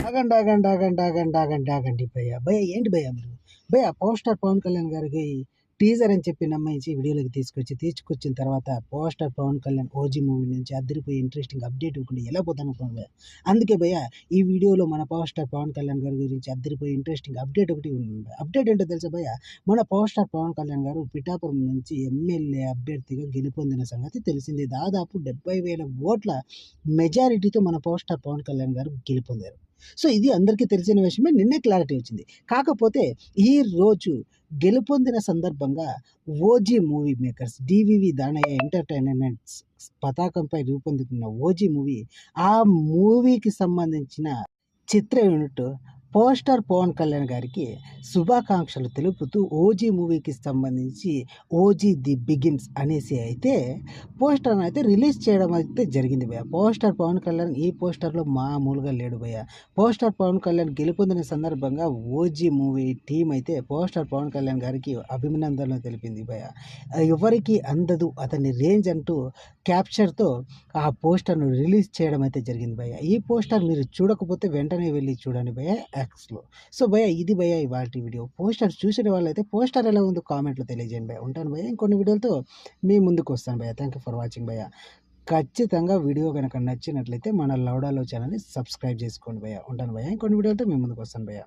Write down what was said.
ఆగండి ఆగండి ఆగండి ఆగండి ఆగండి ఆగండి భయ్య భయ్య ఏంటి భయ్య మీరు భయ్య పవర్ స్టార్ పవన్ కళ్యాణ్ గారికి టీజర్ అని చెప్పి నమ్మించి వీడియోలోకి తీసుకొచ్చిన తర్వాత power star Pawan Kalyan OG movie నుంచి అద్దరిపోయి ఇంట్రెస్టింగ్ అప్డేట్ ఇవ్వకుండా ఎలా పోతాను భయ్య. అందుకే భయ్య ఈ వీడియోలో మన పవర్ స్టార్ పవన్ కళ్యాణ్ గారి గురించి అద్దరిపోయి ఇంట్రెస్టింగ్ అప్డేట్ ఒకటి ఉంది. అప్డేట్ ఏంటో తెలుసా భయ్య, మన పవర్ స్టార్ పవన్ కళ్యాణ్ గారు పిఠాపురం నుంచి ఎమ్మెల్యే అభ్యర్థిగా గెలుపొందిన సంగతి తెలిసింది. దాదాపు 70,000 ఓట్ల మెజారిటీతో మన పవర్ స్టార్ పవన్ కళ్యాణ్ గారు గెలుపొందారు. సో ఇది అందరికీ తెలిసిన విషయమే. నిన్నే క్లారిటీ వచ్చింది. కాకపోతే ఈ రోజు గెలుపొందిన సందర్భంగా OG movie makers DVV Danayya entertainments పతాకంపై రూపొందుతున్న ఓజీ మూవీ, ఆ మూవీకి సంబంధించిన చిత్ర యూనిట్ పోస్టర్ పవన్ కళ్యాణ్ గారికి శుభాకాంక్షలు తెలుపుతూ ఓజీ మూవీకి సంబంధించి ఓజీ ది బిగిన్స్ అనేసి అయితే పోస్టర్ అయితే రిలీజ్ చేయడం అయితే జరిగింది భయ్య. పోస్టర్ పవన్ కళ్యాణ్ ఈ పోస్టర్లో మామూలుగా లేడు భయ్య. పోస్టర్ పవన్ కళ్యాణ్ గెలుపొందిన సందర్భంగా ఓజీ మూవీ టీం అయితే పోస్టర్ పవన్ కళ్యాణ్ గారికి అభినందనలు తెలిపింది భయ్య. ఎవరికి అందదు అతని రేంజ్ అంటూ క్యాప్చర్తో ఆ పోస్టర్ను రిలీజ్ చేయడం అయితే జరిగింది భయ్య. ఈ పోస్టర్ మీరు చూడకపోతే వెంటనే వెళ్ళి చూడండి భయ్య యాక్స్లో. సో భయ్య ఇది భయ్య ఇవాల్టి వీడియో. పోస్టర్ చూసిన వాళ్ళైతే పోస్టర్ ఎలా ఉందో కామెంట్లో తెలియజేయండి భయ్య. ఉంటాను భయ్య, ఇంకొన్ని వీడియోలతో మీ ముందుకు వస్తాను భయ్య. థ్యాంక్ యూ ఫర్ వాచింగ్ భయ్య. ఖచ్చితంగా వీడియో కనుక నచ్చినట్లయితే మన లౌడాలో ఛానల్ని సబ్స్క్రైబ్ చేసుకోండి భయ్య. ఉంటాను భయ్య, ఇంకొన్ని వీడియోలతో మీ ముందుకు వస్తాను భయ్య.